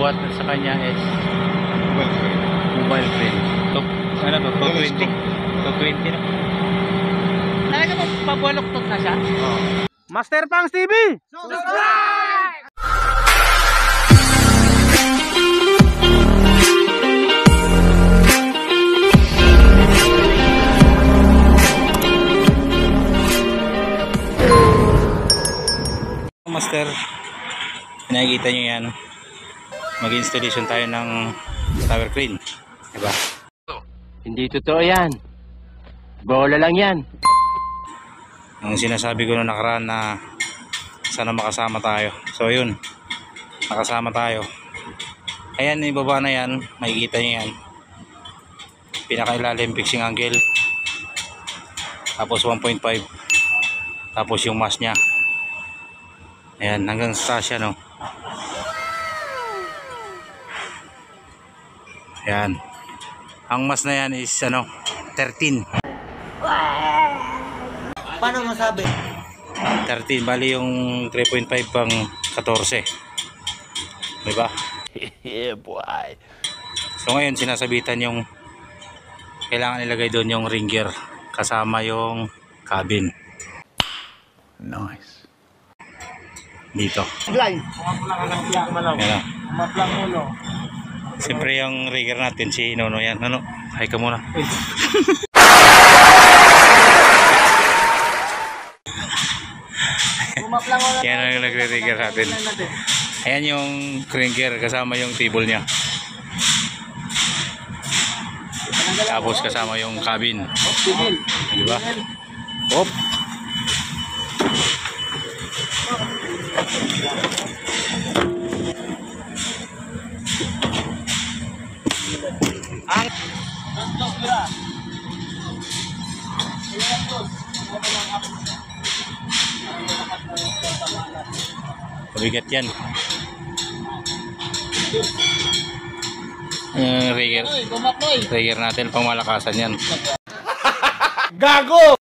buhat sa kanya is mobile crane. Ano to? 220. 220 na. Talaga mo pabaluktot na siya? Oo. Master Pangs TV! Subscribe! Master, nakikita nyo yan, mag-installation tayo ng tower crane, diba? Hindi totoo yan, bola lang yan. Ang sinasabi ko na nakaraan na sana makasama tayo, so yun, nakasama tayo. Ayan, ibaba na yan, makikita nyo yan, pinakailalim fixing angle, tapos 1.5, tapos yung mass nya. Ayan, hanggang sa siya, no? Ayan. Ang mas na yan is, 13. Paano masabi? 13, bali yung 3.5 pang 14. Diba? Yeah, boy. So ngayon, sinasabitan yung kailangan ilagay doon yung ring gear kasama yung cabin. Nice. Dito. Ayan. Siyempre yung rigger natin si Nono yan. Nono, hi ka muna. Yan ang nagre-rigger natin. Ayan yung rigger kasama yung table nya. Tapos kasama yung cabin. Diba? Hop. Mabigat yan. Rigger natin, pangmalakasan yan. Gago!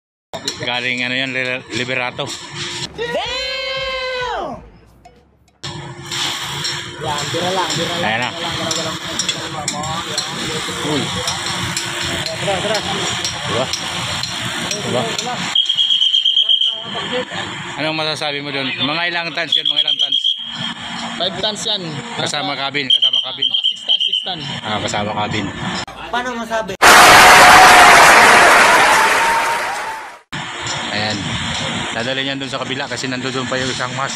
Galing yan, Liberato. Bira lang. Ayan na. Uy. Diba? Anong masasabi mo doon? Mga ilang tons yun? Mga ilang tons? 5 tons yan. Kasama cabin. 6 tons. Kasama cabin. Paano masabi? Ayan. Dadalhin yan doon sa kabila kasi nandoon pa yung isang mas.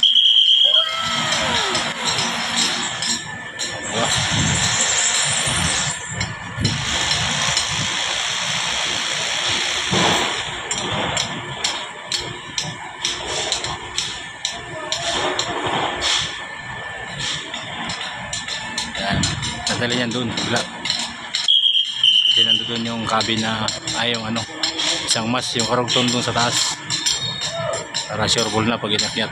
Ayan. Dadalhin yan doon. Kasi nandoon yung cabin na yung isang mas, yung karugtong doon sa taas. Para sure ball na pag inakyat.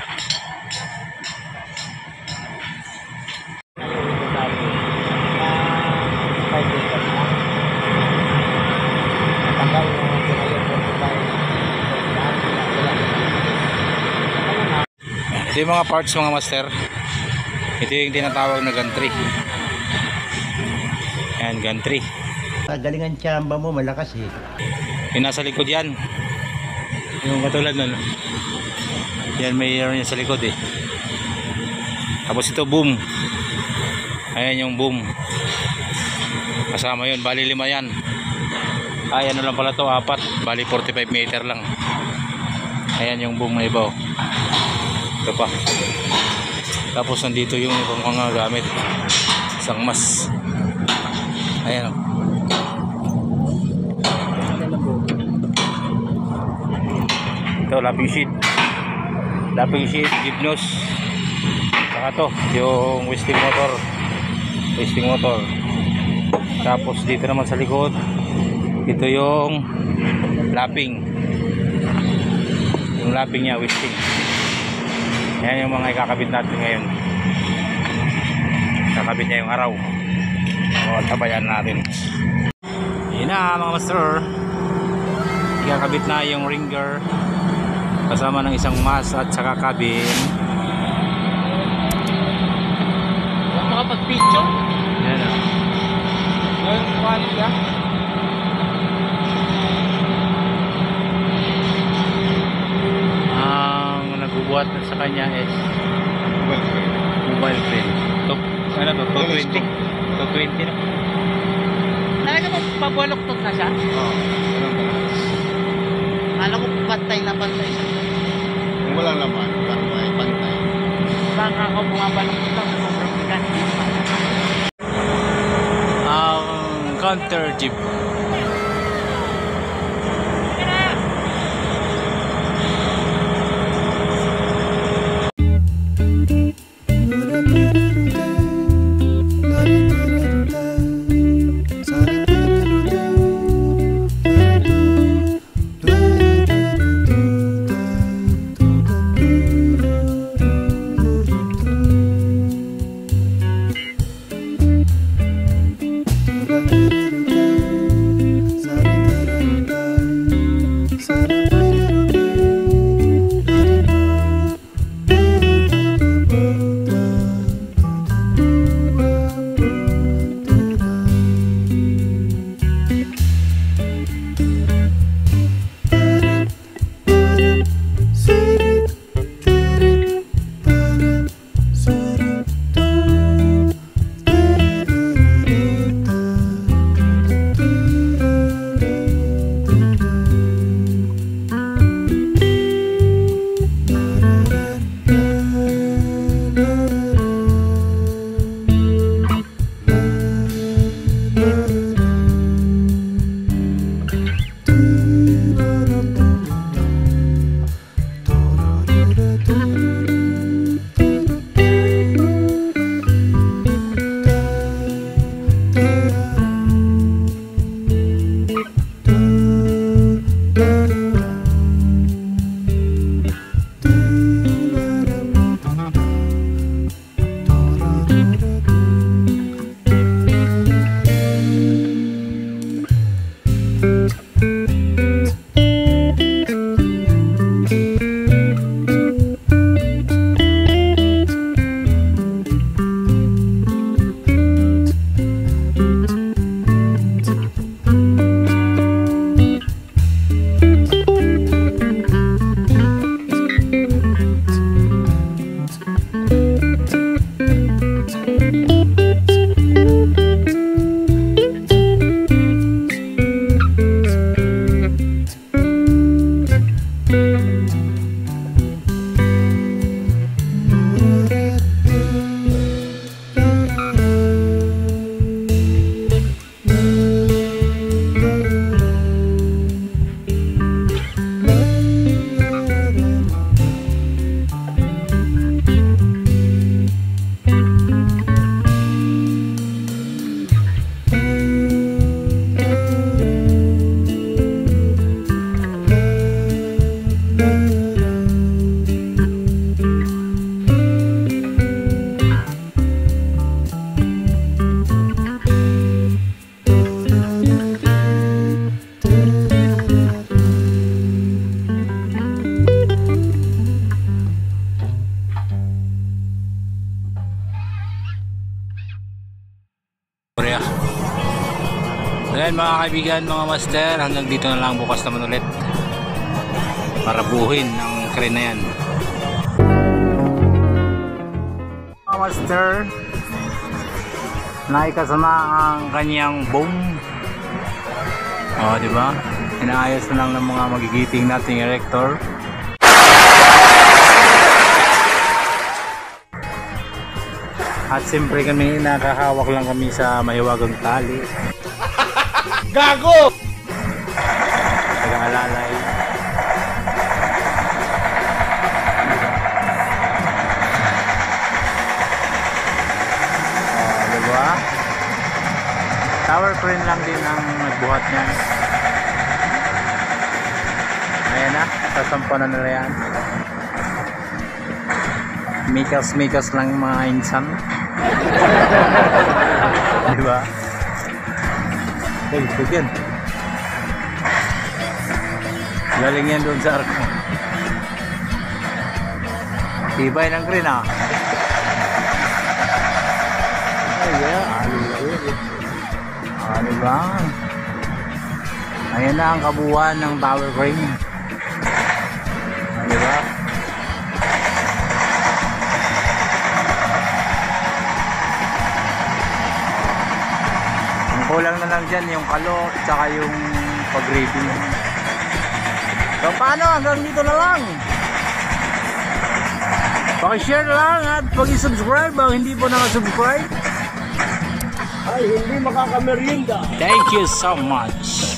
Ito yung mga parts mga master. Ito yung tinatawag na gantry. Ayan, gantry. Galingan tsamba mo, malakas eh. Yung nasa likod yan. Yung katulad nun. Yan, mayroon yan sa likod eh. Tapos ito boom. Ayan yung boom. Kasama yun, bali 5 yan. Ay ano lang pala to, 4. Bali 45 meter lang. Ayan yung boom na iba. Ito pa. Tapos nandito yung ibang mga gamit. Isang mas. Ayan o. Ito, lapping sheet. Lapping sheet, gibnos. Saka to, yung wisting motor. Tapos dito naman sa likod, ito yung lapping. Yung lapping niya, wisting. Yan yung mga ikakabit natin ngayon. Kakabit niya yung araw. O, tabayan natin. Yun na mga master. Ikakabit na yung ringer kasama ng isang mas at saka cabin. Makapag-picture? kuya. Ang nagbubuhat na sa kanya is mobile phone. Top, ano to? 220. 220 na. Talaga mo pabualoktot na siya? Oo. Alam ko pantay na pantay siya. Kung walang laman, parang may pantay. Baka ako bumabaloktot lang sa sobrang bigat. Ang counter jeep. Korea. So yan mga kaibigan, mga master, hanggang dito na lang, bukas naman ulit para buuhin ang crane na yan. Mga master, naikasama ang kanyang boom. O, diba? Inaayos na lang ng mga magigiting nating erector. At siyempre kami, nakahawak lang kami sa mahiwagang tali. Gago! Nag-aalalay. Diba? Tower crane lang din ang nagbuhat niyan. Ayan na, sasampa na nila yan. Mikas lang yung mga insan. Diba? Good yan. Galing yan doon sa arko. Tibay ng crane ah. Ay yeah, ano ba? Diba? Ayan na ang kabuuan ng tower crane. Diba? Ang kulang na lang dyan yung kalot tsaka yung pag-grading. So paano, hanggang dito na lang. Paki-share lang at pag-subscribe ang hindi po nakasubscribe. Ay, hindi makakamerienda. Thank you so much.